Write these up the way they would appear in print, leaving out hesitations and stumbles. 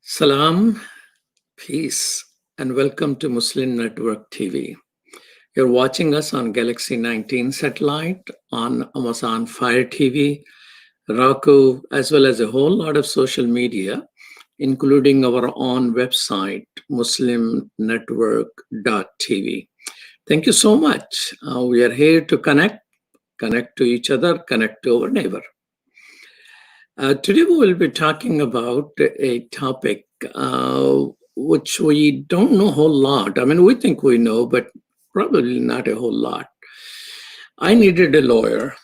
Salam, peace, and welcome to Muslim Network TV. You're watching us on Galaxy 19 satellite, on Amazon Fire TV, Roku, as well as a whole lot of social media, including our own website, muslimnetwork.tv. Thank you so much. We are here to connect to each other, connect to our neighbor. Today we will be talking about a topic which we don't know a whole lot. I mean, we think we know, but probably not a whole lot. I needed a lawyer.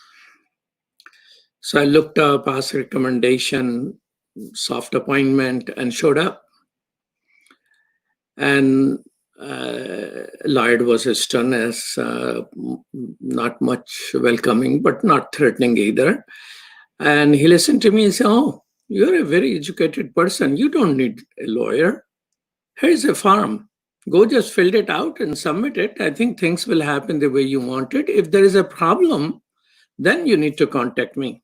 So I looked up, asked recommendation, soft appointment, and showed up. And Lloyd was stern as not much welcoming, but not threatening either. And he listened to me and said, "Oh, you're a very educated person. You don't need a lawyer. Here's a form. Go just fill it out and submit it. I think things will happen the way you want it. If there is a problem, then you need to contact me."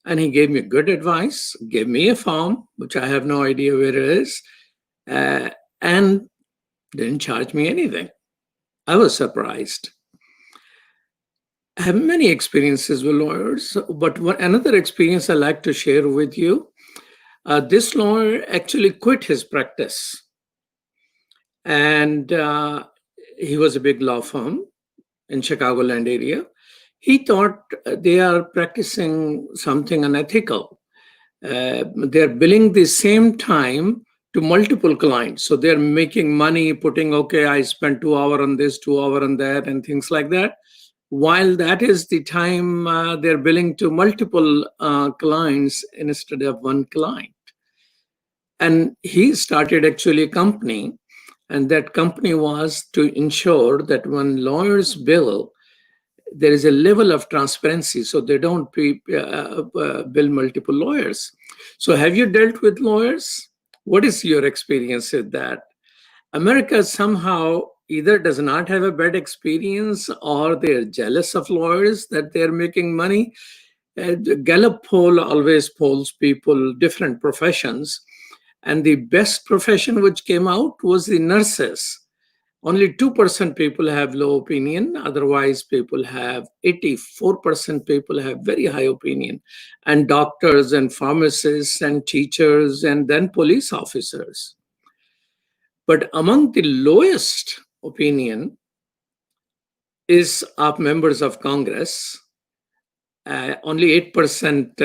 And he gave me good advice, gave me a form, which I have no idea where it is, and didn't charge me anything. I was surprised. I have many experiences with lawyers, but another experience I like to share with you. This lawyer actually quit his practice, and he was a big law firm in Chicagoland area. He thought they are practicing something unethical. They're billing the same time to multiple clients. So they're making money, putting, okay, I spent 2 hours on this, 2 hours on that, and things like that. While that is the time they're billing to multiple clients instead of one client. And he started actually a company, and that company was to ensure that when lawyers bill, there is a level of transparency, so they don't bill multiple lawyers. So have you dealt with lawyers? What is your experience with that? America somehow either does not have a bad experience or they're jealous of lawyers that they're making money. The Gallup poll always polls people, different professions. And the best profession which came out was the nurses. Only 2% people have low opinion. Otherwise, people have 84% people have very high opinion. And doctors and pharmacists and teachers and then police officers. But among the lowest opinion is of members of Congress. Only 8%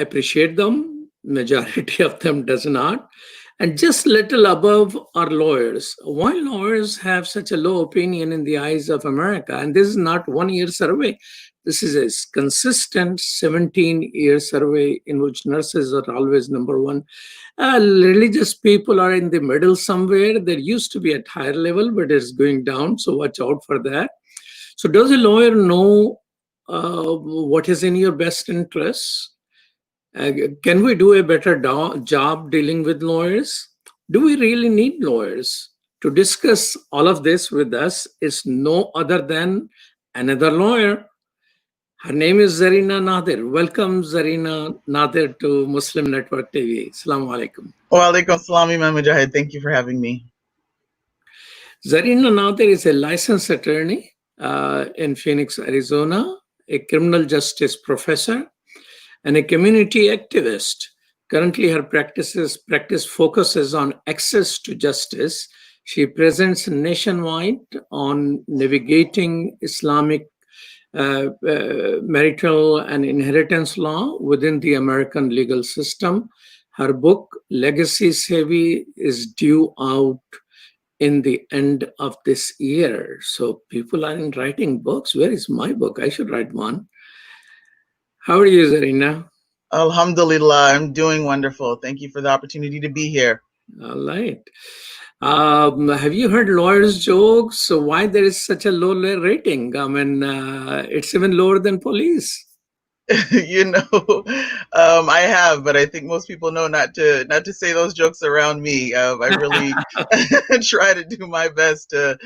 appreciate them. Majority of them does not. And just little above are lawyers. Why lawyers have such a low opinion in the eyes of America? And this is not 1 year survey. This is a consistent 17-year survey in which nurses are always number one. Religious people are in the middle somewhere. There used to be at higher level, but it's going down. So watch out for that. So does a lawyer know what is in your best interests? Can we do a better job dealing with lawyers? Do we really need lawyers? To discuss all of this with us is no other than another lawyer. Her name is Zarina Nadir. Welcome, Zarina Nadir, to Muslim Network TV. Assalamu alaikum. Wa alaikum salam, Imam Mujahid. Thank you for having me. Zarina Nadir is a licensed attorney in Phoenix, Arizona, a criminal justice professor, and a community activist. Currently, her practice focuses on access to justice. She presents nationwide on navigating Islamic marital and inheritance law within the American legal system. Her book, Legacy Savvy, is due out in the end of this year. So people aren't writing books. Where is my book? I should write one. How are you, Zarina? Alhamdulillah, I'm doing wonderful. Thank you for the opportunity to be here. All right. Have you heard lawyers' jokes? So why there is such a low rating? I mean, it's even lower than police. You know, I have, but I think most people know not to say those jokes around me. I really try to do my best to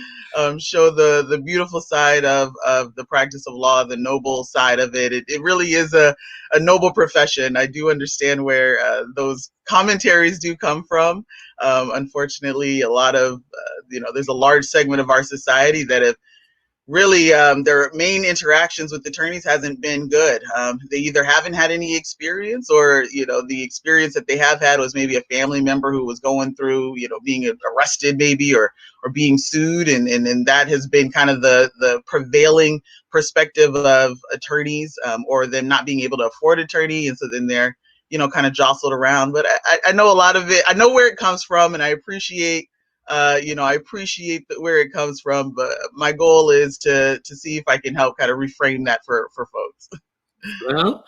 show the beautiful side of the practice of law, the noble side of it. It really is a noble profession. I do understand where those commentaries do come from. Unfortunately, a lot of there's a large segment of our society that have really their main interactions with attorneys hasn't been good. They either haven't had any experience, or the experience that they have had was maybe a family member who was going through being arrested maybe, or being sued, and that has been kind of the prevailing perspective of attorneys, or them not being able to afford attorney, and so then they're kind of jostled around. But I know a lot of it. I know where it comes from, and I appreciate I appreciate where it comes from, but my goal is to see if I can help kind of reframe that for folks. Well,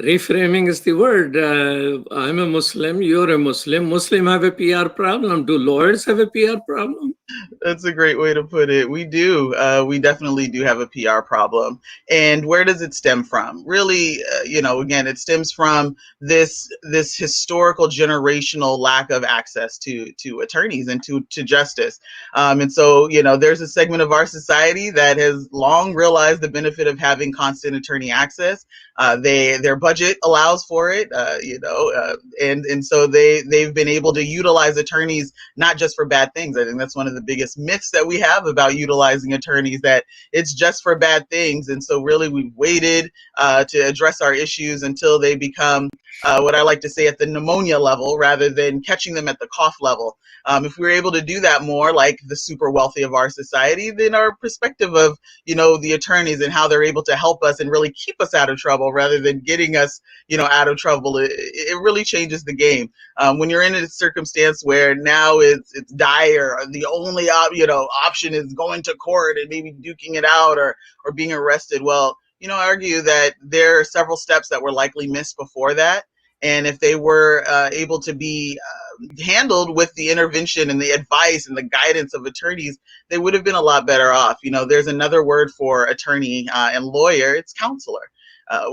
reframing is the word. I'm a Muslim, you're a Muslim. Muslim have a PR problem. Do lawyers have a PR problem? That's a great way to put it. We do. We definitely do have a PR problem. And where does it stem from? Really, again, it stems from this historical generational lack of access to attorneys and to justice. And so, there's a segment of our society that has long realized the benefit of having constant attorney access. Their budget allows for it, and so they've been able to utilize attorneys not just for bad things. I think that's one of the biggest myths that we have about utilizing attorneys, that it's just for bad things. And so really we've waited to address our issues until they become what I like to say at the pneumonia level, rather than catching them at the cough level. If we were able to do that more like the super wealthy of our society, then our perspective of the attorneys and how they're able to help us and really keep us out of trouble rather than getting us out of trouble, it really changes the game. When you're in a circumstance where now it's dire, the only option is going to court and maybe duking it out, or being arrested, well, I argue that there are several steps that were likely missed before that. And if they were able to be handled with the intervention and the advice and the guidance of attorneys, they would have been a lot better off. There's another word for attorney and lawyer, it's counselor.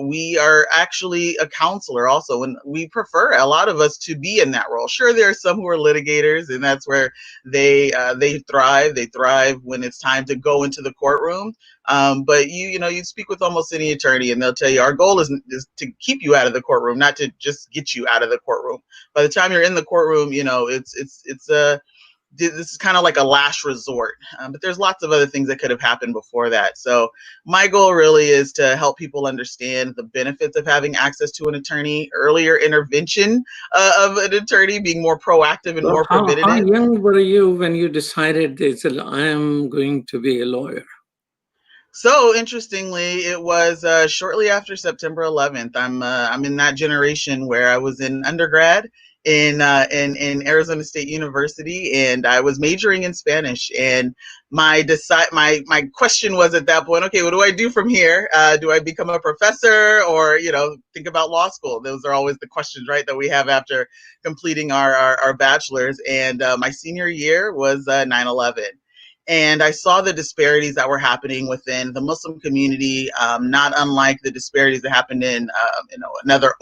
We are actually a counselor also, and we prefer, a lot of us, to be in that role. Sure, there are some who are litigators, and that's where they thrive. They thrive when it's time to go into the courtroom. But you speak with almost any attorney, and they'll tell you our goal is to keep you out of the courtroom, not to just get you out of the courtroom. By the time you're in the courtroom, this is kind of like a last resort. But there's lots of other things that could have happened before that. So my goal really is to help people understand the benefits of having access to an attorney, earlier intervention of an attorney, being more proactive and So more how preventative. young were you when you decided that I am going to be a lawyer? So interestingly, it was shortly after September 11th. I'm in that generation where I was in undergrad in Arizona State University, and I was majoring in Spanish. And my question was at that point, okay, what do I do from here? Do I become a professor, or think about law school? Those are always the questions, right, that we have after completing our bachelor's. And my senior year was 9/11. And I saw the disparities that were happening within the Muslim community, not unlike the disparities that happened in, another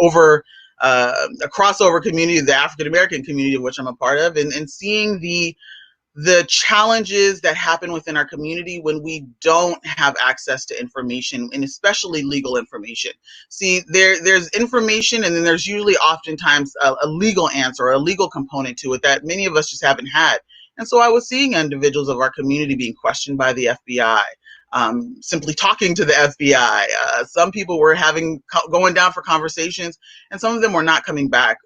a crossover community, the African American community, of which I'm a part of, and seeing the challenges that happen within our community when we don't have access to information, and especially legal information. See, there's information, and then there's usually oftentimes a legal answer or a legal component to it that many of us just haven't had. And so I was seeing individuals of our community being questioned by the FBI, simply talking to the FBI. Some people were going down for conversations, and some of them were not coming back.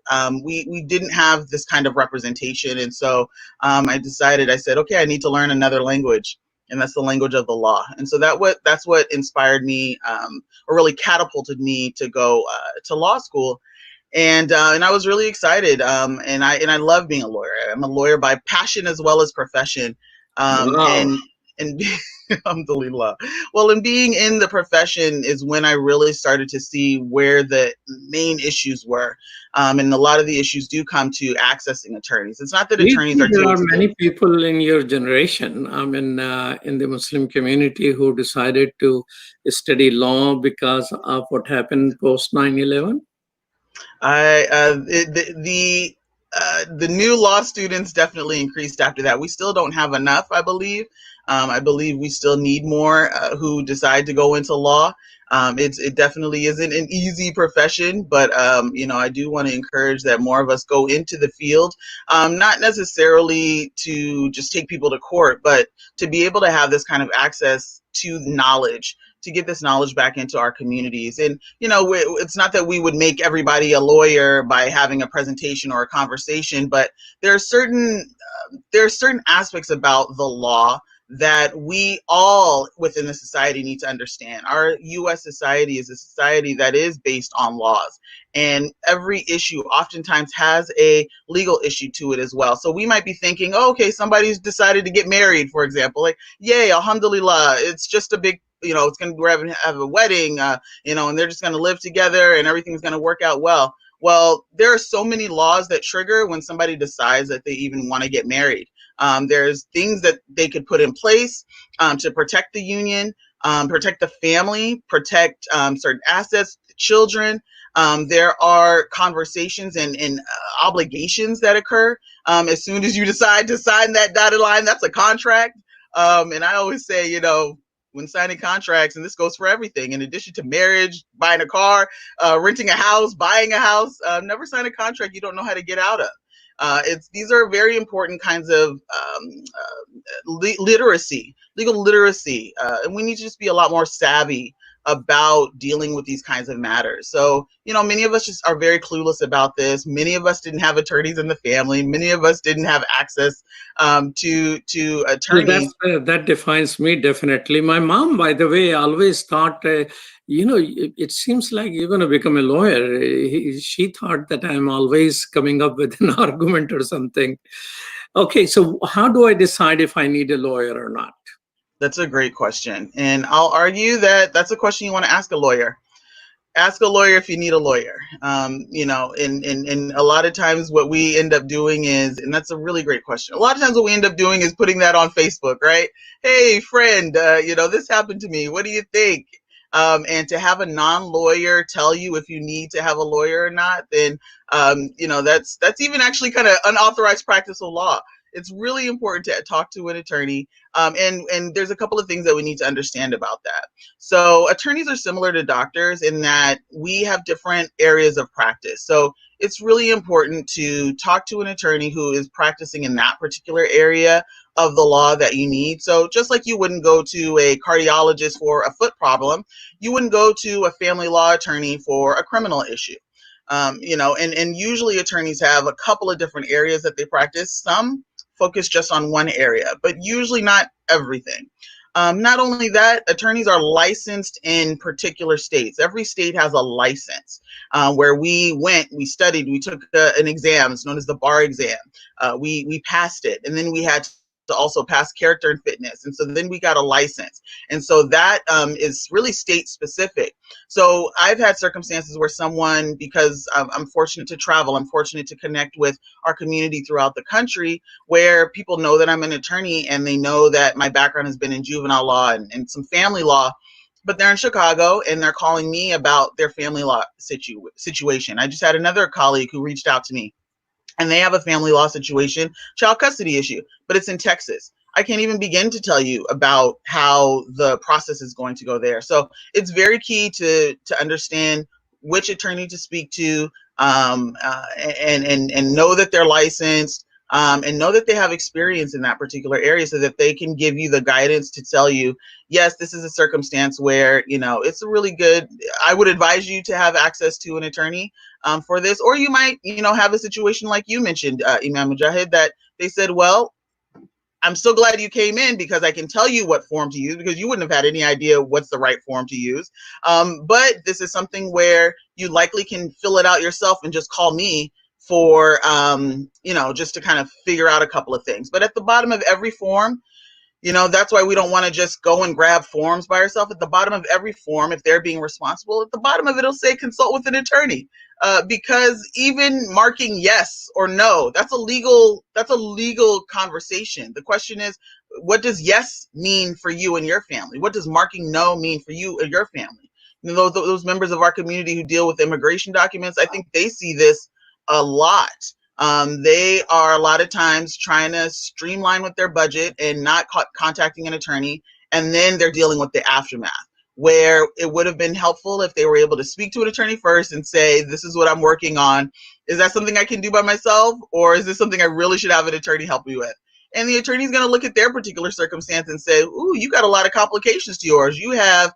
We didn't have this kind of representation, and so I said, okay, I need to learn another language, and that's the language of the law. And so that's what inspired me, or really catapulted me to go to law school. And I was really excited, and I love being a lawyer. I'm a lawyer by passion as well as profession, Wow. and Alhamdulillah. Well, in being in the profession is when I really started to see where the main issues were. And a lot of the issues do come to accessing attorneys. It's not that Do you attorneys think are there too are expensive. many people in your generation, I mean, in the Muslim community who decided to study law because of what happened post 9/11? The new law students definitely increased after that. We still don't have enough, I believe. I believe we still need more who decide to go into law. It definitely isn't an easy profession, but I do want to encourage that more of us go into the field, not necessarily to just take people to court, but to be able to have this kind of access to knowledge, to get this knowledge back into our communities. And, it's not that we would make everybody a lawyer by having a presentation or a conversation, but there are certain aspects about the law that we all within the society need to understand. Our U.S. society is a society that is based on laws, and every issue oftentimes has a legal issue to it as well. So we might be thinking, oh, okay, somebody's decided to get married, for example, like, yay, alhamdulillah, it's just a big, we're having have a wedding, and they're just going to live together and everything's going to work out well. Well, there are so many laws that trigger when somebody decides that they even want to get married. There's things that they could put in place to protect the union, protect the family, protect certain assets, children. There are conversations and obligations that occur as soon as you decide to sign that dotted line. That's a contract. And I always say, when signing contracts, and this goes for everything, in addition to marriage, buying a car, renting a house, buying a house, never sign a contract you don't know how to get out of. These are very important kinds of literacy, legal literacy, and we need to just be a lot more savvy about dealing with these kinds of matters. So, many of us just are very clueless about this. Many of us didn't have attorneys in the family. Many of us didn't have access to Well, attorneys. that defines me definitely. My mom, by the way, always thought, it seems like you're going to become a lawyer. She thought that I'm always coming up with an argument or something. Okay, so how do I decide if I need a lawyer or not? That's a great question. And I'll argue that that's a question you want to ask a lawyer. Ask a lawyer if you need a lawyer. And a lot of times what we end up doing is, and that's a really great question. A lot of times what we end up doing is putting that on Facebook, right? Hey, friend, this happened to me. What do you think? And to have a non-lawyer tell you if you need to have a lawyer or not, then, that's even actually kind of unauthorized practice of law. It's really important to talk to an attorney. And there's a couple of things that we need to understand about that. So attorneys are similar to doctors in that we have different areas of practice. So it's really important to talk to an attorney who is practicing in that particular area of the law that you need. So just like you wouldn't go to a cardiologist for a foot problem, you wouldn't go to a family law attorney for a criminal issue. And usually attorneys have a couple of different areas that they practice. Some focus just on one area, but usually not everything. Not only that, attorneys are licensed in particular states. Every state has a license where we studied, we took an exam. It's known as the bar exam. We passed it, and then we had to also pass character and fitness. And so then we got a license. And so that is really state specific. So I've had circumstances where someone, because I'm fortunate to travel, I'm fortunate to connect with our community throughout the country, where people know that I'm an attorney and they know that my background has been in juvenile law and some family law, but they're in Chicago and they're calling me about their family law situation. I just had another colleague who reached out to me, and they have a family law situation, child custody issue, but it's in Texas. I can't even begin to tell you about how the process is going to go there. So it's very key to understand which attorney to speak to, and know that they're licensed, and know that they have experience in that particular area, so that they can give you the guidance to tell you, yes, this is a circumstance where, it's a really good, I would advise you to have access to an attorney for this. Or you might, have a situation like you mentioned, Imam Mujahid, that they said, well, I'm so glad you came in because I can tell you what form to use, because you wouldn't have had any idea what's the right form to use. But this is something where you likely can fill it out yourself and just call me for, just to kind of figure out a couple of things. But at the bottom of every form, You know, that's why we don't want to just go and grab forms by ourselves. At the bottom of every form, if they're being responsible, at the bottom of it, it'll say consult with an attorney. Because even marking yes or no, that's a legal conversation. The question is, what does yes mean for you and your family? What does marking no mean for you and your family? You know, those members of our community who deal with immigration documents, I think they see this a lot. They are a lot of times trying to streamline with their budget and not contacting an attorney, and then they're dealing with the aftermath, where it would have been helpful if they were able to speak to an attorney first and say, this is what I'm working on. Is that something I can do by myself, or is this something I really should have an attorney help me with? And the attorney is going to look at their particular circumstance and say, ooh, you got a lot of complications to yours. You have,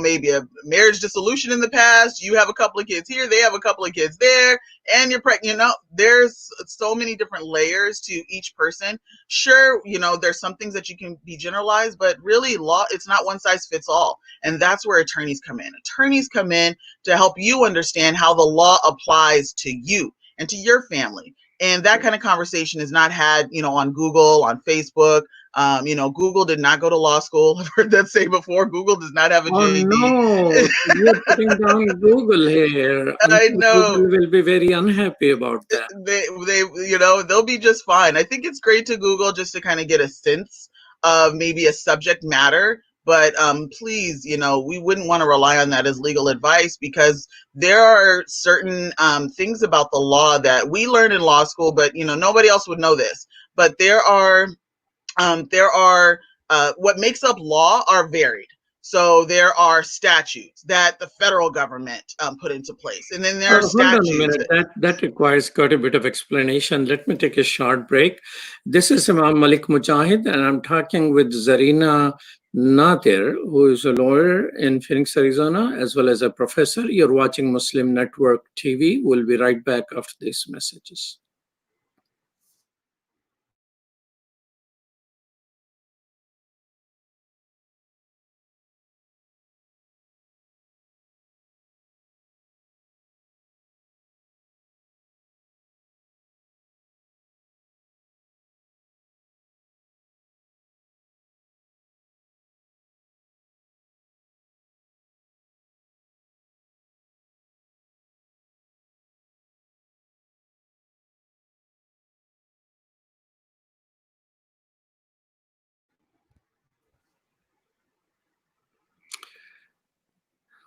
maybe a marriage dissolution in the past. You have a couple of kids here. They have a couple of kids there. And you're pregnant. You know, there's so many different layers to each person. Sure, you know, there's some things that you can be generalized, but really law, it's not one size fits all. And that's where attorneys come in. Attorneys come in to help you understand how the law applies to you and to your family. And that kind of conversation is not had, you know, on Google, on Facebook. Google did not go to law school. I've heard that say before. Google does not have a Oh JD. no, you're putting down Google here. I'm I sure know. Google will be very unhappy about that. They'll be just fine. I think it's great to Google just to kind of get a sense of maybe a subject matter. But please, you know, we wouldn't want to rely on that as legal advice, because there are certain things about the law that we learned in law school, but, you know, nobody else would know this. But there are what makes up law are varied. So there are statutes that the federal government put into place, and then there are Hold on a statutes. minute. That requires quite a bit of explanation. Let me take a short break. This is Imam Malik Mujahid, and I'm talking with Zarina Nadir, who is a lawyer in Phoenix, Arizona, as well as a professor. You're watching Muslim Network TV. We'll be right back after these messages.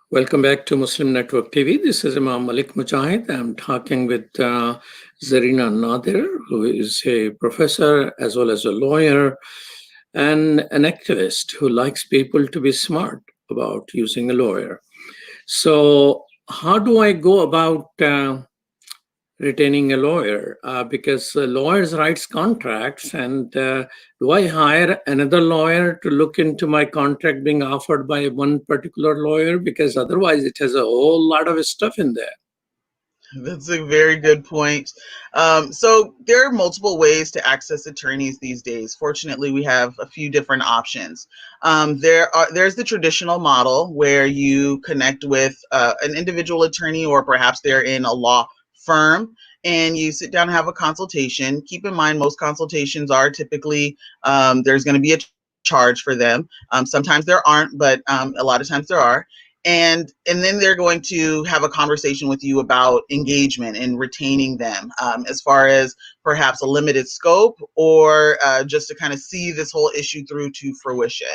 Welcome back to Muslim Network TV. This is Imam Malik Mujahid. I'm talking with Zarina Nadir, who is a professor as well as a lawyer and an activist who likes people to be smart about using a lawyer. So how do I go about retaining a lawyer? Because lawyers write contracts, and do I hire another lawyer to look into my contract being offered by one particular lawyer? Because otherwise it has a whole lot of stuff in there. That's a very good point. So there are multiple ways to access attorneys these days. Fortunately, we have a few different options. There's the traditional model where you connect with an individual attorney, or perhaps they're in a law firm, and you sit down and have a consultation. Keep in mind, most consultations are typically, there's going to be a charge for them. Sometimes there aren't, but a lot of times there are. And then they're going to have a conversation with you about engagement and retaining them, as far as perhaps a limited scope, or just to kind of see this whole issue through to fruition.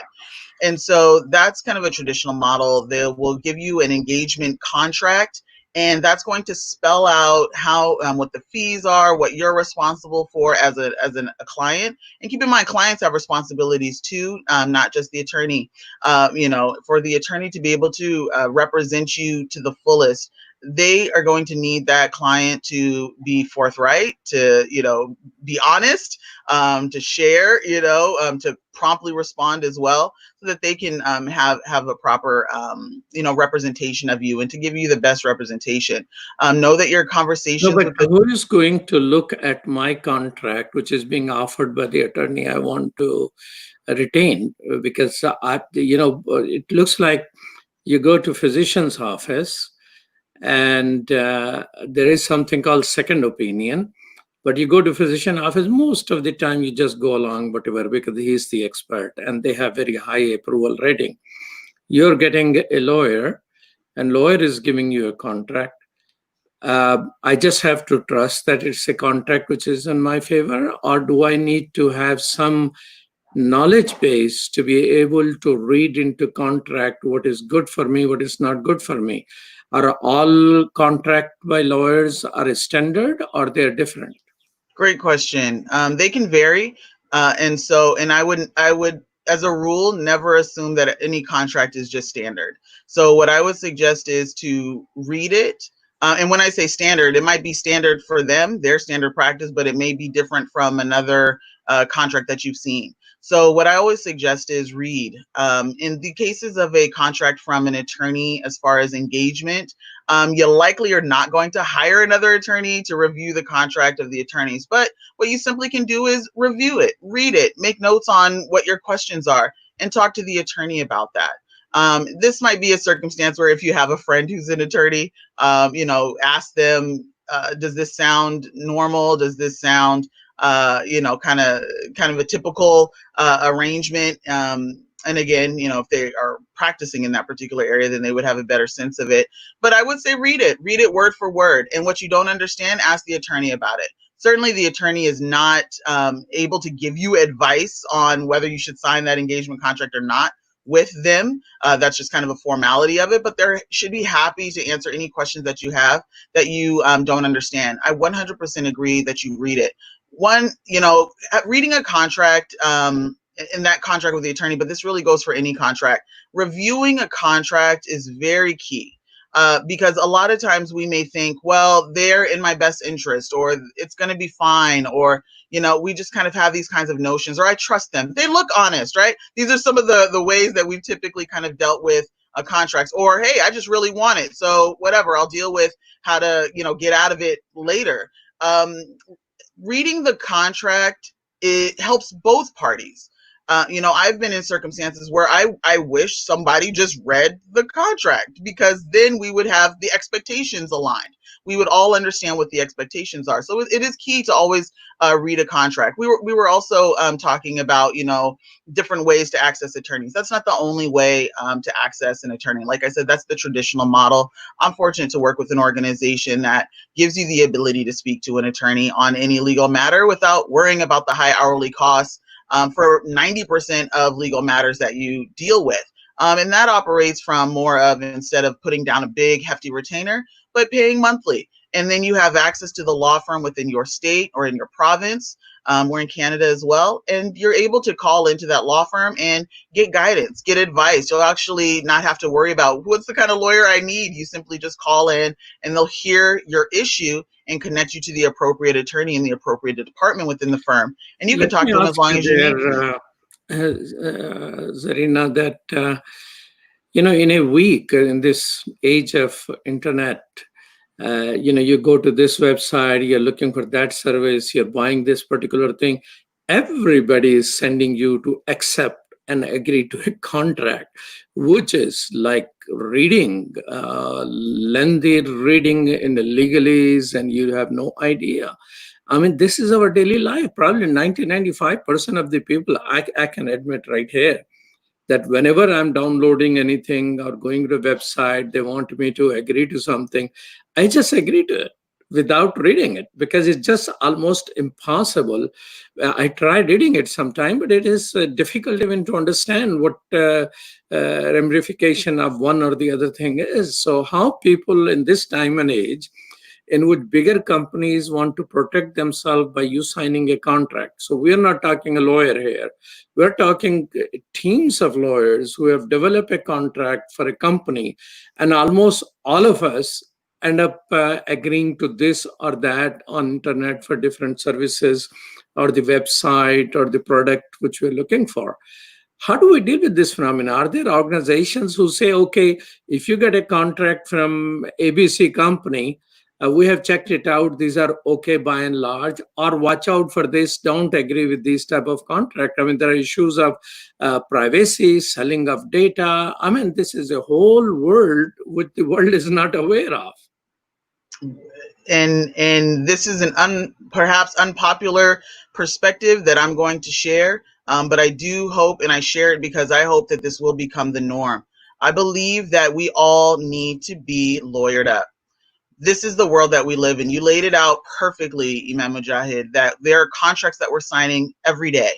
And so that's kind of a traditional model. They will give you an engagement contract, and that's going to spell out how what the fees are, what you're responsible for as a client. And keep in mind, clients have responsibilities too, not just the attorney. For the attorney to be able to represent you to the fullest, they are going to need that client to be forthright, to be honest, to share, to promptly respond as well, so that they can have a proper representation of you, and to give you the best representation. Know that your conversations. No, but who is going to look at my contract, which is being offered by the attorney I want to retain? Because it looks like you go to physician's office, and there is something called second opinion, But you go to physician office, most of the time you just go along whatever because he's the expert and they have very high approval rating. You're getting a lawyer and lawyer is giving you a contract. I just have to trust that it's a contract which is in my favor, or do I need to have some knowledge base to be able to read into contract what is good for me, what is not good for me? Are all contract by lawyers are standard or they're different? Great question. They can vary, and I would, as a rule, never assume that any contract is just standard. So what I would suggest is to read it. And when I say standard, it might be standard for them, their standard practice, but it may be different from another contract that you've seen. So what I always suggest is read. In the cases of a contract from an attorney, as far as engagement, you likely are not going to hire another attorney to review the contract of the attorneys. But what you simply can do is review it, read it, make notes on what your questions are, and talk to the attorney about that. This might be a circumstance where if you have a friend who's an attorney, ask them, does this sound normal? Does this sound, kind of a typical arrangement? And again, if they are practicing in that particular area, then they would have a better sense of it. But I would say read it word for word. And what you don't understand, ask the attorney about it. Certainly the attorney is not able to give you advice on whether you should sign that engagement contract or not with them. That's just kind of a formality of it, but they should be happy to answer any questions that you have that you don't understand. I 100% agree that you read it. Reading a contract, in that contract with the attorney, but this really goes for any contract. Reviewing a contract is very key because a lot of times we may think, well, they're in my best interest, or it's going to be fine, or we just kind of have these kinds of notions, or I trust them. They look honest, right? These are some of the ways that we've typically kind of dealt with contracts. Or, hey, I just really want it, so whatever, I'll deal with how to get out of it later. Reading the contract, it helps both parties. I've been in circumstances where I wish somebody just read the contract, because then we would have the expectations aligned. We would all understand what the expectations are. So it is key to always read a contract. We were also talking about, different ways to access attorneys. That's not the only way to access an attorney. Like I said, that's the traditional model. I'm fortunate to work with an organization that gives you the ability to speak to an attorney on any legal matter without worrying about the high hourly costs for 90% of legal matters that you deal with. And that operates from more of, instead of putting down a big hefty retainer, but paying monthly. And then you have access to the law firm within your state or in your province. We're in Canada as well. And you're able to call into that law firm and get guidance, get advice. You'll actually not have to worry about what's the kind of lawyer I need. You simply just call in and they'll hear your issue and connect you to the appropriate attorney in the appropriate department within the firm. And you can talk to them as long as you need. Zarina, that, in a week, in this age of internet, you go to this website, you're looking for that service, you're buying this particular thing. Everybody is sending you to accept and agree to a contract, which is like reading, lengthy reading in the legalese, and you have no idea. I mean, this is our daily life. Probably 90-95% of the people, I can admit right here, that whenever I'm downloading anything or going to a website, they want me to agree to something, I just agree to it without reading it, because it's just almost impossible. I tried reading it sometime, but it is difficult even to understand what ramification of one or the other thing is. So how people in this time and age, in which bigger companies want to protect themselves by you signing a contract. So we're not talking a lawyer here. We're talking teams of lawyers who have developed a contract for a company, and almost all of us end up agreeing to this or that on internet for different services or the website or the product which we're looking for. How do we deal with this phenomenon? Are there organizations who say, okay, if you get a contract from ABC company, we have checked it out, these are okay by and large, or watch out for this, don't agree with these type of contract? I mean, there are issues of privacy, selling of data. I mean, this is a whole world which the world is not aware of. and this is an perhaps unpopular perspective that I'm going to share, but I do hope, and I share it because I hope that this will become the norm. I believe that we all need to be lawyered up. This is the world that we live in. You laid it out perfectly, Imam Mujahid, that there are contracts that we're signing every day.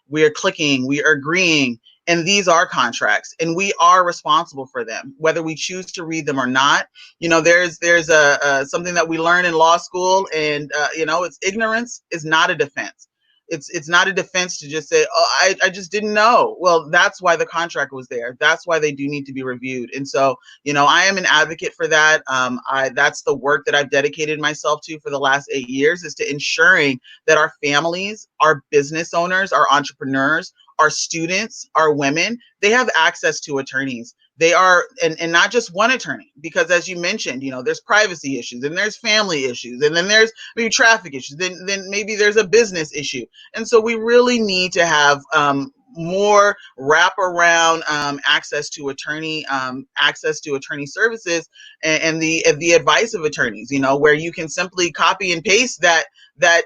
We are clicking, we are agreeing, and these are contracts, and we are responsible for them, whether we choose to read them or not. You know, there's a something that we learn in law school, and you know, it's ignorance is not a defense. It's not a defense to just say, oh, I just didn't know. Well, that's why the contract was there. That's why they do need to be reviewed. And so, you know, I am an advocate for that. That's the work that I've dedicated myself to for the last 8 years, is to ensuring that our families, our business owners, our entrepreneurs, our students, our women, they have access to attorneys. They are, and not just one attorney, because as you mentioned, you know, there's privacy issues, and there's family issues, and then there's maybe traffic issues, then maybe there's a business issue. And so we really need to have more wraparound access to attorney services, and the advice of attorneys, you know, where you can simply copy and paste that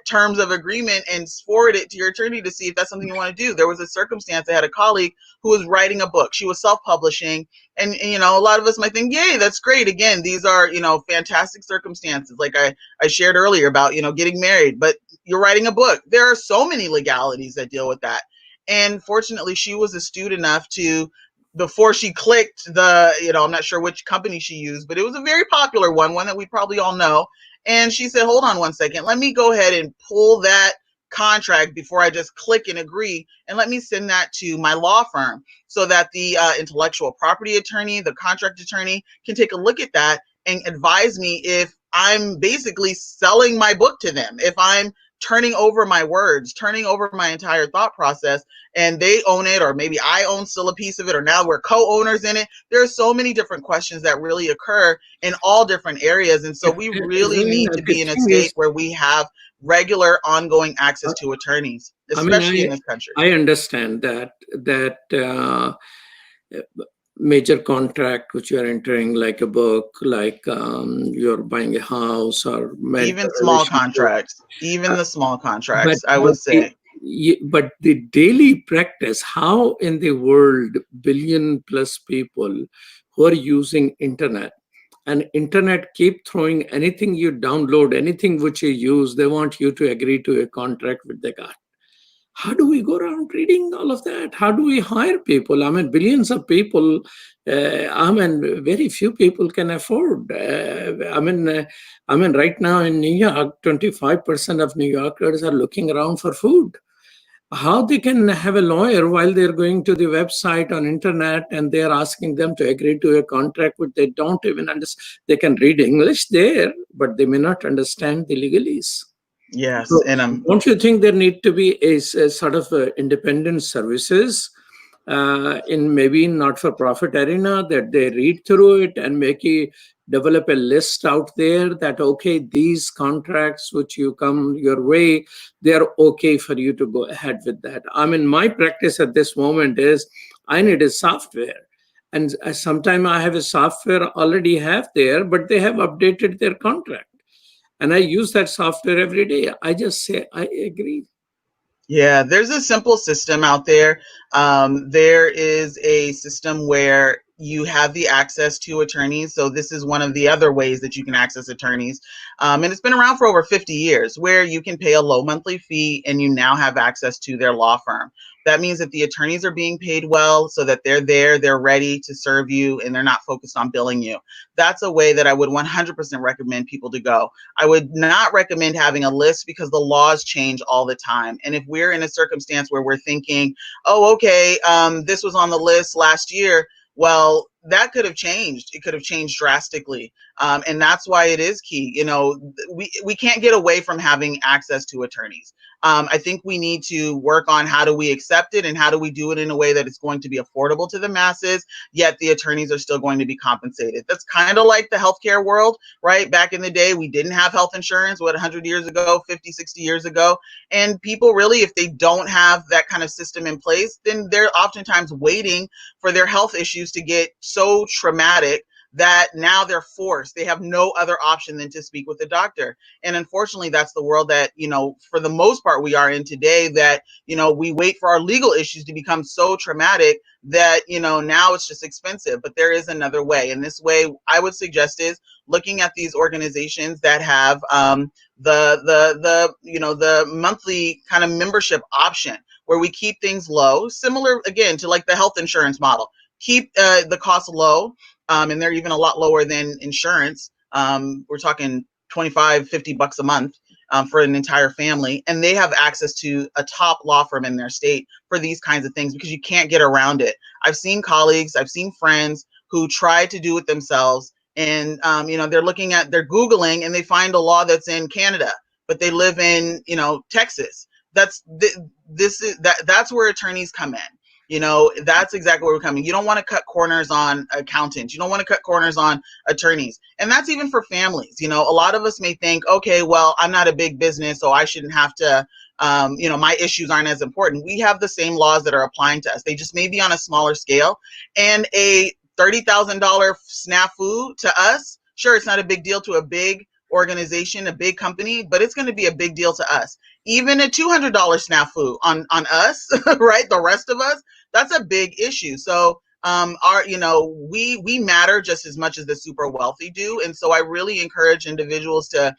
terms of agreement and forward it to your attorney to see if that's something you want to do. There was a circumstance, I had a colleague who was writing a book. She was self-publishing, and you know, a lot of us might think, yay, that's great. Again, these are, you know, fantastic circumstances, like I shared earlier about, you know, getting married, but you're writing a book. There are so many legalities that deal with that. And fortunately, she was astute enough to, before she clicked the, you know, I'm not sure which company she used, but it was a very popular one that we probably all know. And she said, hold on one second, let me go ahead and pull that contract before I just click and agree, and let me send that to my law firm so that the intellectual property attorney, the contract attorney, can take a look at that and advise me if I'm basically selling my book to them, if I'm turning over my words, turning over my entire thought process, and they own it, or maybe I own still a piece of it, or now we're co-owners in it. There are so many different questions that really occur in all different areas. And so we really need to The be in a thing is, state where we have regular ongoing access to attorneys, I mean, especially in this country. I understand that major contract which you are entering, like a book, like you're buying a house or mental Even small relationship. contracts, even Uh, the small but contracts, I but would say. but the daily practice, how in the world billion plus people who are using internet, and internet keep throwing anything you download, anything which you use, they want you to agree to a contract with the guy. How do we go around reading all of that? How do we hire people? I mean, billions of people. I mean, very few people can afford. I mean, right now in New York, 25% of New Yorkers are looking around for food. How they can have a lawyer while they're going to the website on internet and they're asking them to agree to a contract which they don't even understand. They can read English there, but they may not understand the legalese. Yes, So and don't you think there need to be a sort of independent services in maybe not-for-profit arena, that they read through it and develop a list out there that, okay, these contracts which you come your way, they're okay for you to go ahead with that. I mean, my practice at this moment is I need a software. And sometime I have a software already have there, but they have updated their contract, and I use that software every day. I just say, I agree. yeah, there's a simple system out there. There is a system where you have the access to attorneys. So this is one of the other ways that you can access attorneys. And it's been around for over 50 years, where you can pay a low monthly fee and you now have access to their law firm. That means that the attorneys are being paid well, so that they're there, they're ready to serve you, and they're not focused on billing you. That's a way that I would 100% recommend people to go. I would not recommend having a list, because the laws change all the time. And if we're in a circumstance where we're thinking, oh, okay, this was on the list last year, well, that could have changed. It could have changed drastically. And that's why it is key. You know, we can't get away from having access to attorneys. I think we need to work on how do we accept it, and how do we do it in a way that it's going to be affordable to the masses, yet the attorneys are still going to be compensated. That's kind of like the healthcare world, right? Back in the day, we didn't have health insurance, 100 years ago, 50, 60 years ago. And people really, if they don't have that kind of system in place, then they're oftentimes waiting for their health issues to get so traumatic that now they're forced. They have no other option than to speak with a doctor. And unfortunately, that's the world that, for the most part, we are in today, that, we wait for our legal issues to become so traumatic that, now it's just expensive. But there is another way. And this way I would suggest is looking at these organizations that have the monthly kind of membership option, where we keep things low, similar again to like the health insurance model. Keep the costs low, and they're even a lot lower than insurance. We're talking 25, $50 a month for an entire family, and they have access to a top law firm in their state for these kinds of things, because you can't get around it. I've seen colleagues, I've seen friends who try to do it themselves, and they're Googling, and they find a law that's in Canada, but they live in Texas. That's where attorneys come in. That's exactly where we're coming. You don't want to cut corners on accountants. You don't want to cut corners on attorneys. And that's even for families. A lot of us may think, okay, well, I'm not a big business, so I shouldn't have to, my issues aren't as important. We have the same laws that are applying to us. They just may be on a smaller scale. And a $30,000 snafu to us, sure, it's not a big deal to a big organization, a big company, but it's going to be a big deal to us. Even a $200 snafu on us, right? The rest of us, that's a big issue. So we matter just as much as the super wealthy do. And so I really encourage individuals to,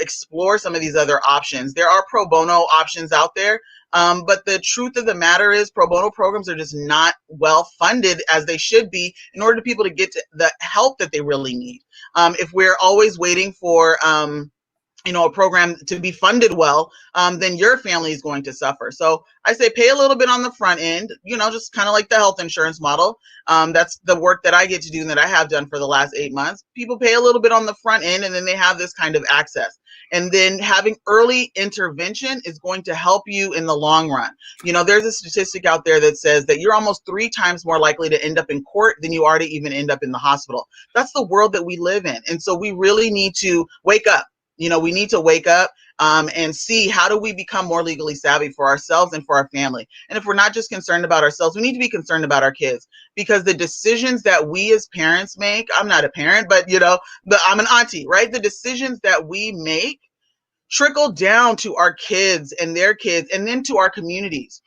explore some of these other options. There are pro bono options out there. But the truth of the matter is pro bono programs are just not well funded as they should be in order for people to get to the help that they really need. If we're always waiting for a program to be funded well, then your family is going to suffer. So I say pay a little bit on the front end, just kind of like the health insurance model. That's the work that I get to do and that I have done for the last 8 months. People pay a little bit on the front end, and then they have this kind of access. And then having early intervention is going to help you in the long run. There's a statistic out there that says that you're almost 3 times more likely to end up in court than you are to even end up in the hospital. That's the world that we live in. And so we really need to wake up. We need to wake up and see, how do we become more legally savvy for ourselves and for our family? And if we're not just concerned about ourselves, we need to be concerned about our kids, because the decisions that we as parents make, I'm not a parent, but I'm an auntie, right? The decisions that we make trickle down to our kids and their kids, and then to our communities.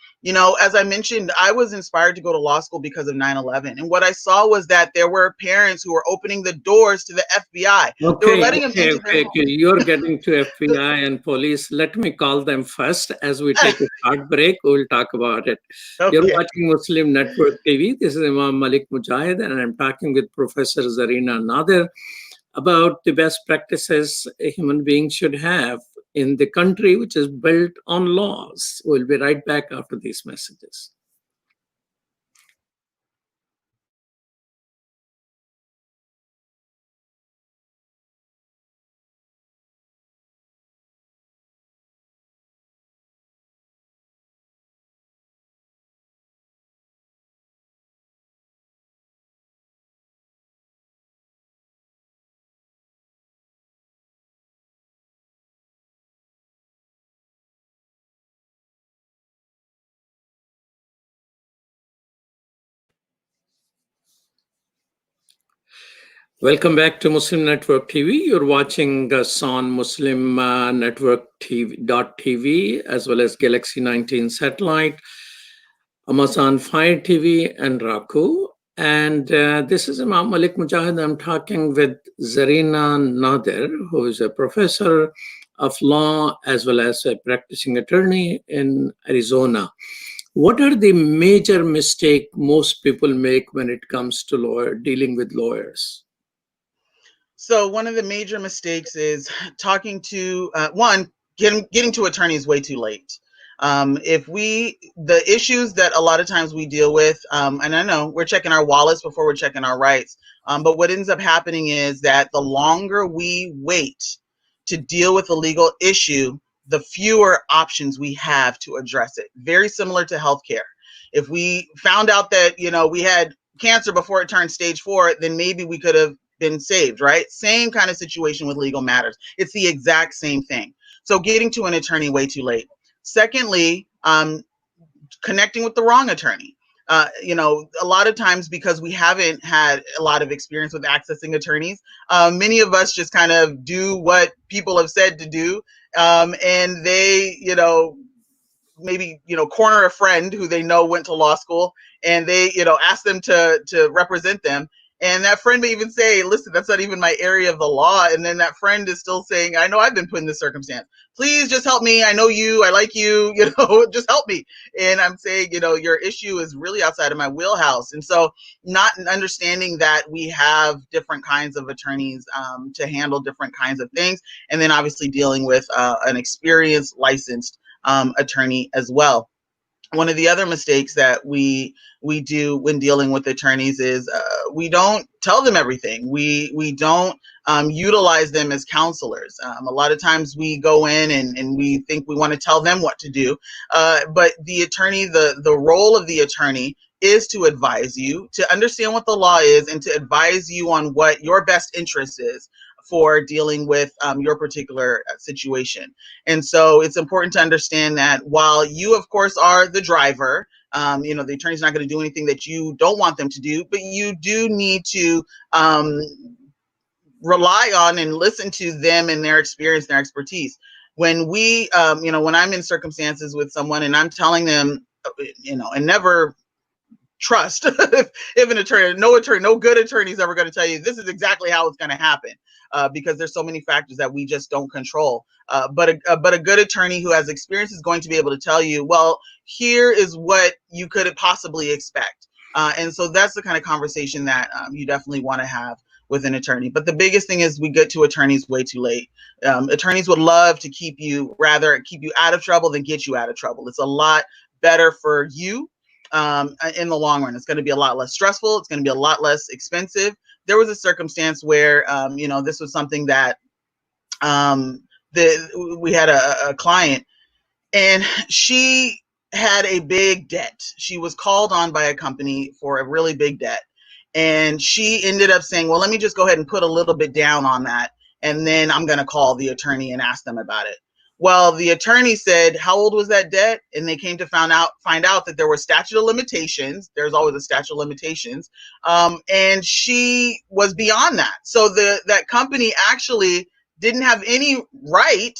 As I mentioned, I was inspired to go to law school because of 9/11. And what I saw was that there were parents who were opening the doors to the FBI. They were letting them into their home. You're getting to FBI and police. Let me call them first. As we take a short break, we'll talk about it. Okay. You're watching Muslim Network TV. This is Imam Malik Mujahid, and I'm talking with Professor Zarina Nadir about the best practices a human being should have in the country which is built on laws. We'll be right back after these messages. Welcome back to Muslim Network TV. You're watching us on Muslim Network TV, as well as Galaxy 19 satellite, Amazon Fire TV, and Roku. And this is Imam Malik Mujahid. I'm talking with Zarina Nadir, who is a professor of law as well as a practicing attorney in Arizona. What are the major mistakes most people make when it comes to dealing with lawyers? So one of the major mistakes is talking to getting to attorneys way too late. The issues that a lot of times we deal with, and I know we're checking our wallets before we're checking our rights, but what ends up happening is that the longer we wait to deal with a legal issue, the fewer options we have to address it. Very similar to healthcare. If we found out that we had cancer before it turned stage 4, then maybe we could have been saved, right? Same kind of situation with legal matters. It's the exact same thing. So getting to an attorney way too late. Secondly, connecting with the wrong attorney. You know, a lot of times because we haven't had a lot of experience with accessing attorneys, many of us just kind of do what people have said to do, and they, you know, maybe, you know, corner a friend who they know went to law school, and they, you know, ask them to represent them, and that friend may even say, listen, that's not even my area of the law, and then that friend is still saying, I know I've been put in this circumstance, please just help me, I know you, I like you, you know, just help me. And I'm saying, you know, your issue is really outside of my wheelhouse. And so not understanding that we have different kinds of attorneys to handle different kinds of things, and then obviously dealing with an experienced, licensed attorney as well. One of the other mistakes that we do when dealing with attorneys is we don't tell them everything. We don't utilize them as counselors. A lot of times we go in and we think we want to tell them what to do, but the attorney, the role of the attorney is to advise you, to understand what the law is, and to advise you on what your best interest is for dealing with your particular situation. And so it's important to understand that while you, of course, are the driver, you know, the attorney's not going to do anything that you don't want them to do, but you do need to rely on and listen to them and their experience, their expertise. When we, you know, when I'm in circumstances with someone and I'm telling them, you know, and never trust if an attorney, no good attorney is ever going to tell you this is exactly how it's going to happen, because there's so many factors that we just don't control. But a good attorney who has experience is going to be able to tell you, well, here is what you could possibly expect. And so that's the kind of conversation that you definitely want to have with an attorney. But the biggest thing is we get to attorneys way too late. Attorneys would love to rather keep you out of trouble than get you out of trouble. It's a lot better for you in the long run. It's going to be a lot less stressful. It's going to be a lot less expensive. There was a circumstance where, you know, this was something that we had a client, and she had a big debt. She was called on by a company for a really big debt. And she ended up saying, well, let me just go ahead and put a little bit down on that, and then I'm going to call the attorney and ask them about it. Well, the attorney said, how old was that debt? And they came to find out that there were statute of limitations. There's always a statute of limitations. And she was beyond that. So that company actually didn't have any right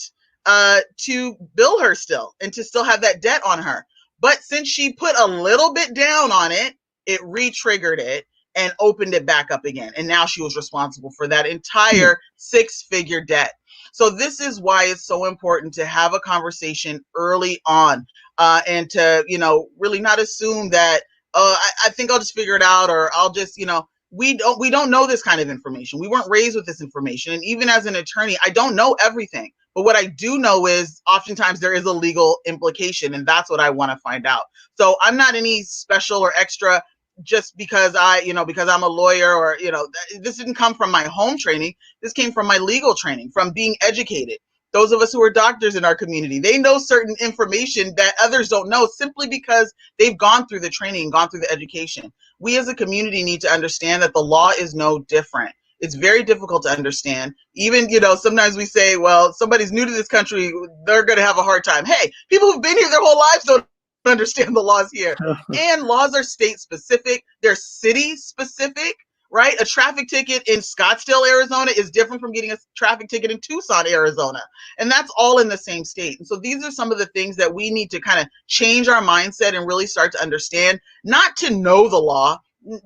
to bill her still and to still have that debt on her. But since she put a little bit down on it, it re-triggered it and opened it back up again. And now she was responsible for that entire six-figure debt. So this is why it's so important to have a conversation early on, and to, you know, really not assume that, I think I'll just figure it out, or I'll just, you know, we don't know this kind of information. We weren't raised with this information. And even as an attorney, I don't know everything. But what I do know is oftentimes there is a legal implication, and that's what I want to find out. So I'm not any special or extra just because because I'm a lawyer, or, you know, this didn't come from my home training. This came from my legal training, from being educated. Those of us who are doctors in our community, they know certain information that others don't know simply because they've gone through the training, gone through the education. We as a community need to understand that the law is no different. It's very difficult to understand. Even, you know, sometimes we say, well, somebody's new to this country, they're going to have a hard time. Hey, people who've been here their whole lives don't understand the laws here. And laws are state specific. They're city specific, right? A traffic ticket in Scottsdale, Arizona is different from getting a traffic ticket in Tucson, Arizona. And that's all in the same state. And so these are some of the things that we need to kind of change our mindset and really start to understand, not to know the law.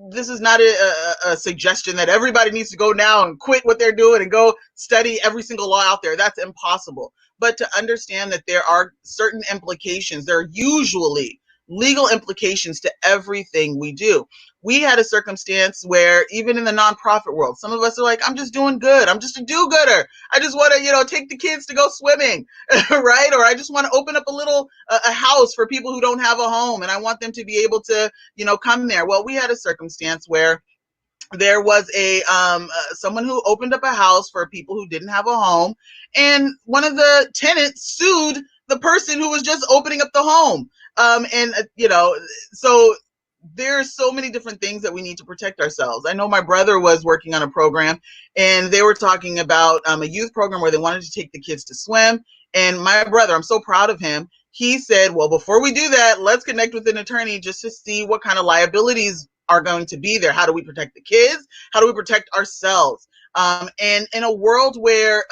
This is not a suggestion that everybody needs to go now and quit what they're doing and go study every single law out there. That's impossible. But to understand that there are certain implications, there are usually legal implications to everything we do. We had a circumstance where even in the nonprofit world, some of us are like, I'm just doing good. I'm just a do-gooder. I just want to, take the kids to go swimming, right? Or I just want to open up a house for people who don't have a home, and I want them to be able to, come there. Well, we had a circumstance where there was someone who opened up a house for people who didn't have a home, and one of the tenants sued the person who was just opening up the home. So there's so many different things that we need to protect ourselves. I know my brother was working on a program, and they were talking about a youth program where they wanted to take the kids to swim. And my brother, I'm so proud of him. he said, well, before we do that, let's connect with an attorney just to see what kind of liabilities are going to be there. How do we protect the kids? How do we protect ourselves? And in a world where,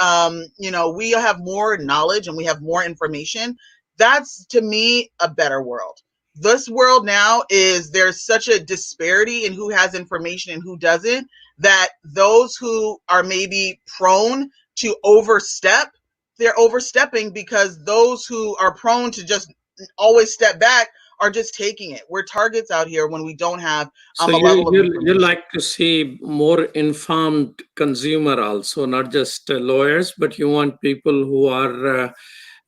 we have more knowledge and we have more information, that's, to me, a better world. This world now is, there's such a disparity in who has information and who doesn't, that those who are maybe prone to overstep, they're overstepping, because those who are prone to just always step back are just taking it. We're targets out here when we don't have So a level of you information. like to see more informed consumer also, not just lawyers, but you want people who are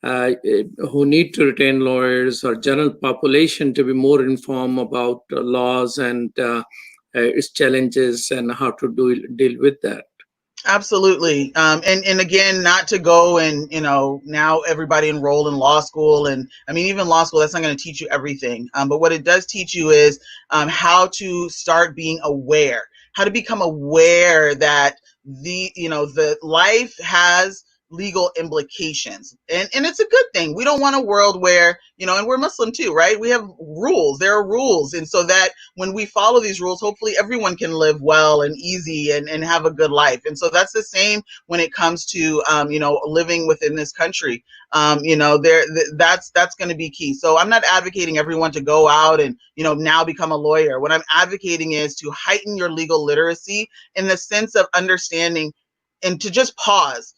who need to retain lawyers, or general population to be more informed about laws and its challenges and how to deal with that. Absolutely. And again, not to go and, now everybody enroll in law school. And I mean, even law school, that's not going to teach you everything. But what it does teach you is how to start being aware, how to become aware that the life has legal implications. And it's a good thing. We don't want a world where, and we're Muslim too, right? We have rules. There are rules. And so that when we follow these rules, hopefully everyone can live well and easy and have a good life. And so that's the same when it comes to, living within this country. That's going to be key. So I'm not advocating everyone to go out and, now become a lawyer. What I'm advocating is to heighten your legal literacy in the sense of understanding, and to just pause.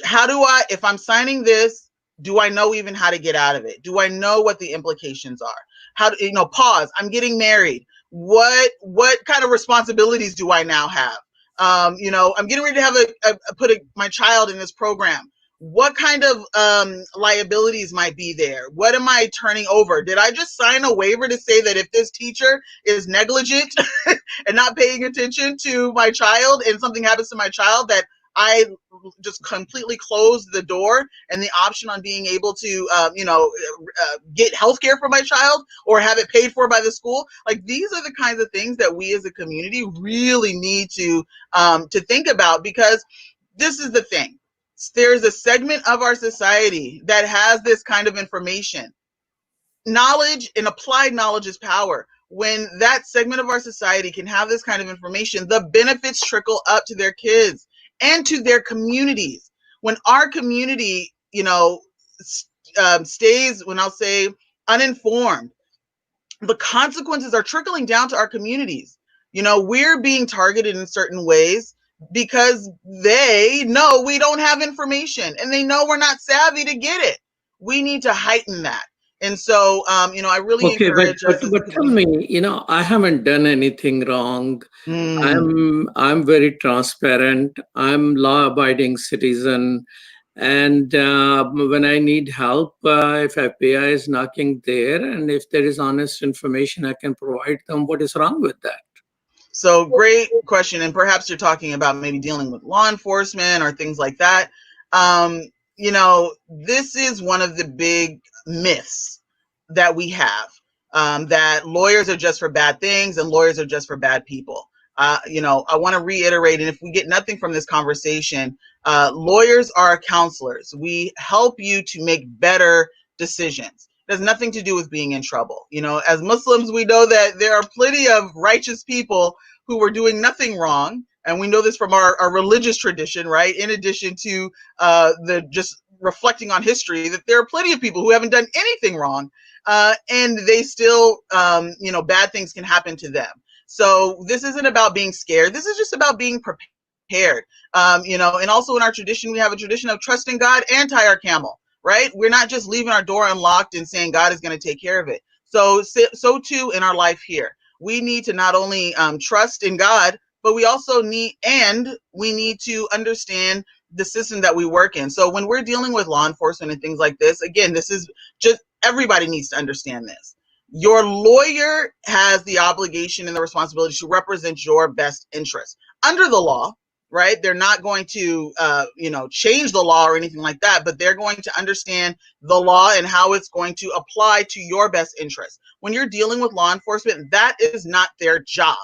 How do I, if I'm signing this, do I know even how to get out of it? Do I know what the implications are? How do, pause. I'm getting married. What kind of responsibilities do I now have? I'm getting ready to have my child in this program. What kind of liabilities might be there? What am I turning over? Did I just sign a waiver to say that if this teacher is negligent and not paying attention to my child, and something happens to my child, that I just completely closed the door and the option on being able to, get healthcare for my child or have it paid for by the school? Like, these are the kinds of things that we as a community really need to think about, because this is the thing. There's a segment of our society that has this kind of information. Knowledge and applied knowledge is power. When that segment of our society can have this kind of information, the benefits trickle up to their kids and to their communities. When our community, stays, when I'll say, uninformed, the consequences are trickling down to our communities. We're being targeted in certain ways because they know we don't have information, and they know we're not savvy to get it. We need to heighten that. And so, I really Okay, but encourage but us as a but tell community. me, I haven't done anything wrong. Mm. I'm very transparent. I'm law-abiding citizen, and when I need help, if FBI is knocking there, and if there is honest information, I can provide them. What is wrong with that? So, great question. And perhaps you're talking about maybe dealing with law enforcement or things like that. This is one of the big myths that we have, that lawyers are just for bad things and lawyers are just for bad people. I want to reiterate, and if we get nothing from this conversation, lawyers are counselors. We help you to make better decisions. It has nothing to do with being in trouble. As Muslims, we know that there are plenty of righteous people who were doing nothing wrong. And we know this from our religious tradition, right? In addition to the just reflecting on history, that there are plenty of people who haven't done anything wrong, and they still, bad things can happen to them. So this isn't about being scared. This is just about being prepared. And also in our tradition, we have a tradition of trusting God and tie our camel, right? We're not just leaving our door unlocked and saying God is going to take care of it. So too in our life here. We need to not only trust in God, but we also need to understand the system that we work in. So when we're dealing with law enforcement and things like this, again, this is just, everybody needs to understand this. Your lawyer has the obligation and the responsibility to represent your best interest under the law, right? They're not going to, change the law or anything like that, but they're going to understand the law and how it's going to apply to your best interest. When you're dealing with law enforcement, that is not their job.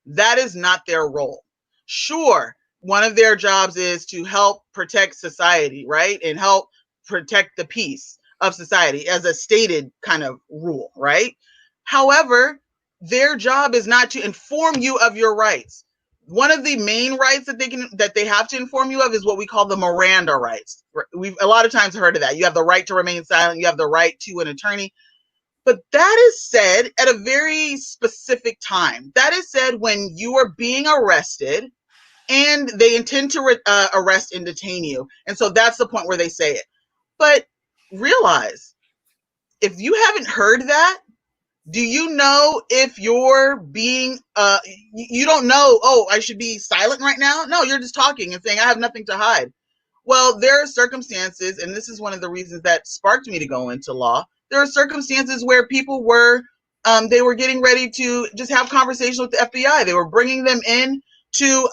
That is not their role. Sure, one of their jobs is to help protect society, right? And help protect the peace. of society as a stated kind of rule, right? However, their job is not to inform you of your rights. One of the main rights that they have to inform you of is what we call the Miranda rights. We've a lot of times heard of that. You have the right to remain silent. You have the right to an attorney. But that is said at a very specific time. That is said when you are being arrested and they intend to arrest and detain you. And so that's the point where they say it. But realize, if you haven't heard that, do you know if you're being, you don't know, oh, I should be silent right now? No, you're just talking and saying, I have nothing to hide. Well, there are circumstances, and this is one of the reasons that sparked me to go into law. There are circumstances where people were, they were getting ready to just have conversation with the FBI. They were bringing them in to,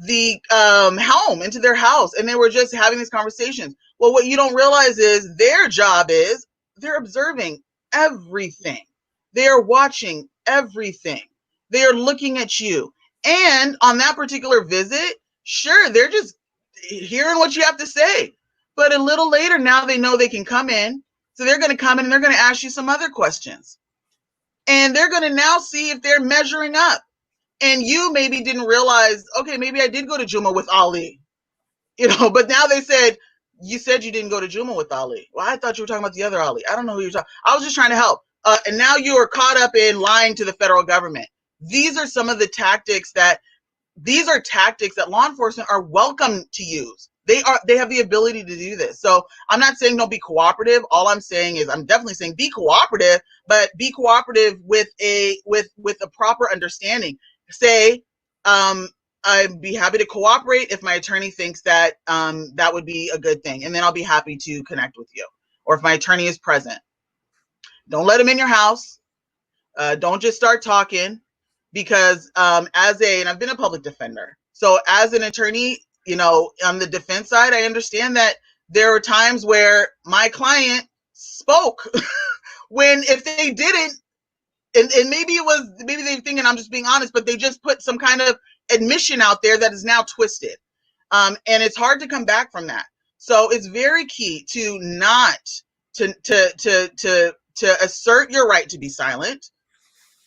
the home, into their house, and they were just having these conversations. Well, what you don't realize is their job is they're observing everything. They are watching everything. They are looking at you. And on that particular visit, sure, they're just hearing what you have to say. But a little later, now they know they can come in. So they're going to come in and they're going to ask you some other questions. And they're going to now see if they're measuring up. And you maybe didn't realize, okay, maybe I did go to Juma with Ali, but now they said, you said you didn't go to Juma with Ali. Well, I thought you were talking about the other Ali. I don't know who you're talking. I was just trying to help. And now you are caught up in lying to the federal government. These are some of the tactics that law enforcement are welcome to use. They have the ability to do this. So I'm not saying don't be cooperative. All I'm saying is I'm definitely saying be cooperative, but be cooperative with a proper understanding. Say, I'd be happy to cooperate if my attorney thinks that that would be a good thing, and then I'll be happy to connect with you. Or if my attorney is present, don't let him in your house. Don't just start talking, because and I've been a public defender, so as an attorney, on the defense side, I understand that there were times where my client spoke when if they didn't. And maybe they're thinking I'm just being honest, but they just put some kind of admission out there that is now twisted. And it's hard to come back from that. So it's very key to not to assert your right to be silent,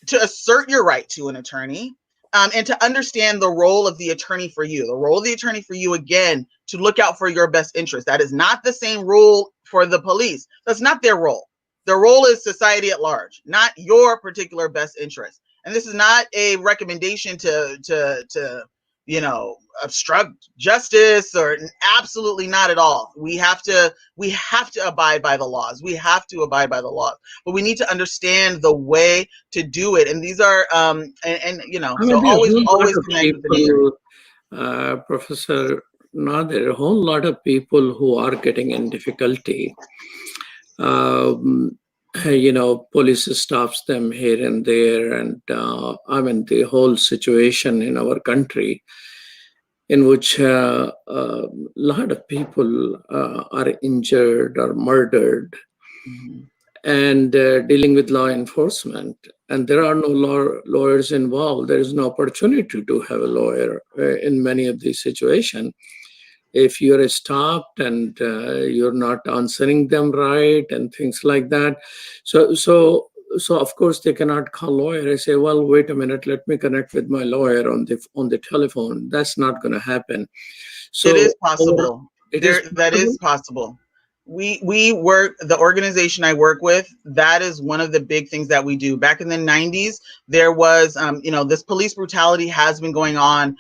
to assert your right to an attorney, and to understand the role of the attorney for you. The role of the attorney for you, again, to look out for your best interest. That is not the same role for the police. That's not their role. Their role is society at large, not your particular best interest. And this is not a recommendation to obstruct justice, or absolutely not at all. We have to abide by the laws. We have to abide by the laws, but we need to understand the way to do it. And these are I mean, so always connect with the leader. Professor Nadir, a whole lot of people who are getting in difficulty. Police stops them here and there, and the whole situation in our country, in which a lot of people are injured or murdered, and dealing with law enforcement, and there are no lawyers involved. There is no opportunity to have a lawyer in many of these situations. If you're stopped and you're not answering them right and things like that. So of course they cannot call lawyer and say, well, wait a minute, let me connect with my lawyer on the telephone. That's not going to happen. So it is possible. That is possible. We work, the organization I work with, that is one of the big things that we do. Back in the 90s, there was, this police brutality has been going on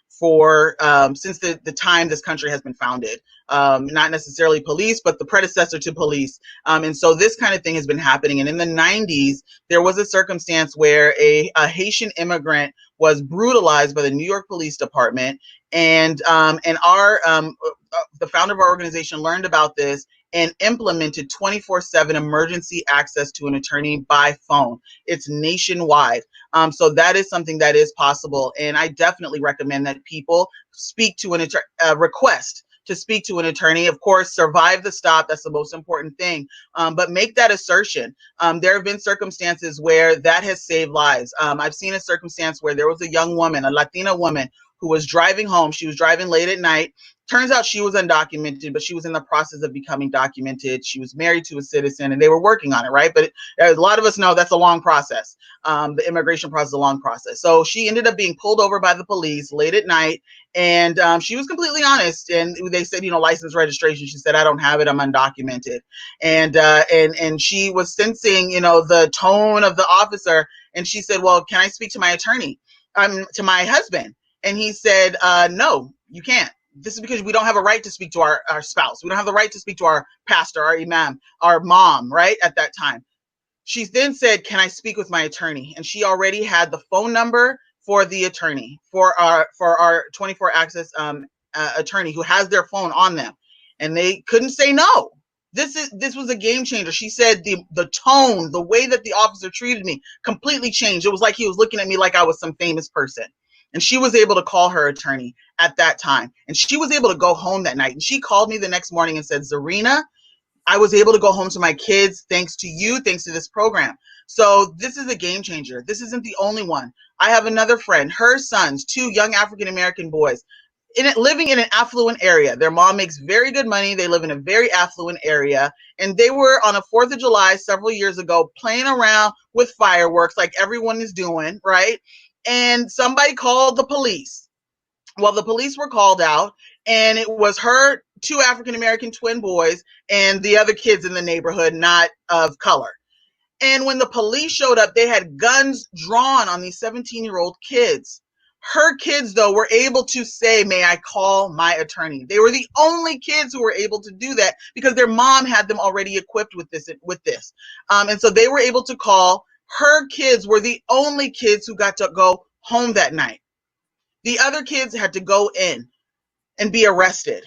for since the time this country has been founded. Not necessarily police, but the predecessor to police. And so this kind of thing has been happening. And in the 90s, there was a circumstance where a Haitian immigrant was brutalized by the New York Police Department. And the founder of our organization learned about this and implemented 24/7 emergency access to an attorney by phone. It's nationwide. So that is something that is possible. And I definitely recommend that people speak to an attorney, request to speak to an attorney. Of course, survive the stop. That's the most important thing. But make that assertion. There have been circumstances where that has saved lives. I've seen a circumstance where there was a young woman, a Latina woman, who was driving home. She was driving late at night. Turns out she was undocumented, but she was in the process of becoming documented. She was married to a citizen, and they were working on it, right? But a lot of us know that's a long process. The immigration process is a long process. So she ended up being pulled over by the police late at night, and she was completely honest. And they said, license, registration. She said, "I don't have it. I'm undocumented." And she was sensing, the tone of the officer, and she said, "Well, can I speak to my attorney? To my husband?" And he said, "No, you can't. This is because we don't have a right to speak to our spouse. We don't have the right to speak to our pastor, our imam, our mom," right? At that time. She then said, "Can I speak with my attorney?" And she already had the phone number for the attorney, for our 24 access attorney who has their phone on them. And they couldn't say no. This was a game changer. She said the tone, the way that the officer treated me completely changed. It was like he was looking at me like I was some famous person. And she was able to call her attorney at that time. And she was able to go home that night. And she called me the next morning and said, "Zarina, I was able to go home to my kids thanks to you, thanks to this program." So this is a game changer. This isn't the only one. I have another friend, her sons, 2 young African-American boys, living in an affluent area. Their mom makes very good money. They live in a very affluent area. And they were on a 4th of July several years ago playing around with fireworks like everyone is doing, right? And somebody called the police. Well, the police were called out, and it was her 2 African-American twin boys and the other kids in the neighborhood, not of color. And when the police showed up, they had guns drawn on these 17-year-old kids. Her kids, though, were able to say, "May I call my attorney?" They were the only kids who were able to do that because their mom had them already equipped with this. And so they were able to call. Her kids were the only kids who got to go home that night. The other kids had to go in and be arrested.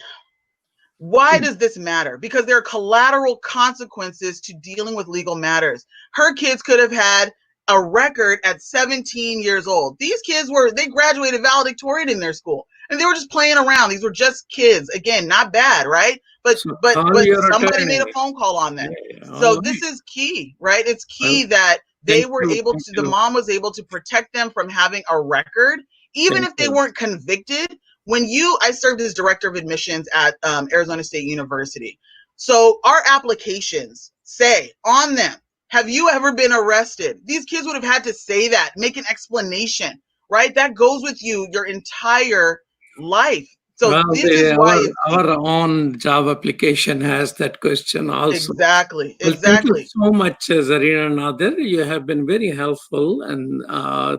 Why does this matter? Because there are collateral consequences to dealing with legal matters. Her kids could have had a record at 17 years old. These kids they graduated valedictorian in their school, and they were just playing around. These were just kids. Again, not bad, right? But somebody made a phone call on them. So this is key, right? It's key that they were able to, the mom was able to protect them from having a record, even if they weren't convicted. I served as director of admissions at Arizona State University. So our applications say on them, "Have you ever been arrested?" These kids would have had to say that, make an explanation, right? That goes with you your entire life. So this is why our own job application has that question also. Exactly. Well, thank you so much, Zarina Nadir. You have been very helpful and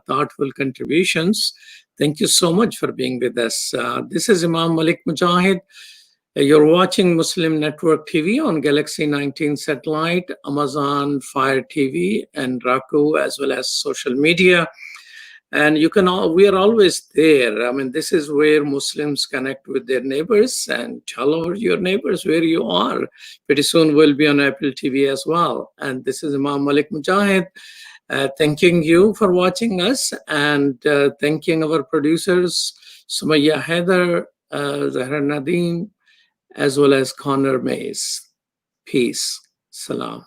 thoughtful contributions. Thank you so much for being with us. This is Imam Malik Mujahid. You're watching Muslim Network TV on Galaxy 19 satellite, Amazon Fire TV, and Roku, as well as social media. And we are always there. I mean, this is where Muslims connect with their neighbors, and tell your neighbors where you are. Pretty soon we'll be on Apple TV as well. And this is Imam Malik Mujahid, thanking you for watching us, and thanking our producers, Sumaya Heather, Zahra Nadeem, as well as Connor Mays. Peace. Salam.